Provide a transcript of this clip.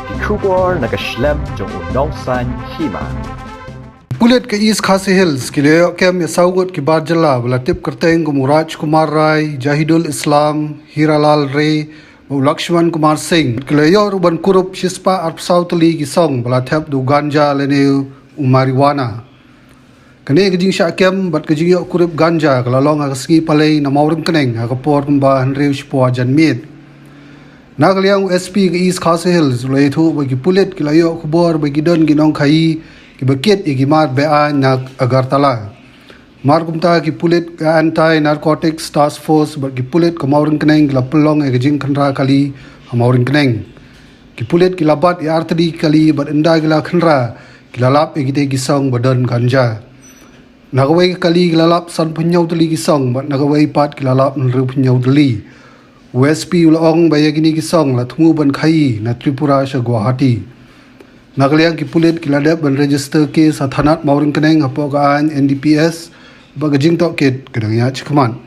ki kubor nakaslem jong unongsan Hima. Pulit ke East Khasi Hills ki leo kem ya saugut ki bar Jylla bala tip kerteng ku Muraj Kumar Rai, Jahidul Islam, Hiralal Ray, Lakshman Kumar Singh ki leo ruban Kurup Shispa Arpsautali ki song bala tap du Ganja lene umariwana. Kene ke jing sha kem bat ke jing yo Kurup Ganja kala long agasgi palai na mawring keneng agapor kumba hanreu shpo janmit. Nagaliang SP ke East Khasi Hills lo itu bagi pulit ki layo kubor bagi don ginong khai ki bakit igimar bea nak Agartala. Markumta ki pulit ka anti narcotics task force bagi pulit ka mauring keneng la pelong e jing khandra kali mauring keneng. Ki pulit ki labat ya artadi kali bat enda gila khandra ki lalap e gite gisong badan Ganja. Nagawai kali ki lalap san punyau tali gisong bat nagawai pat ki lalap nru punyau tali. USP ulong bayagini gisong la thumu ban khai na Tripura sha Guwahati. Nagaliang ki pulit ki ladap ban register kes athanat mauring keneng apogaan NDPS bagajing tok kit kedang ya chikman.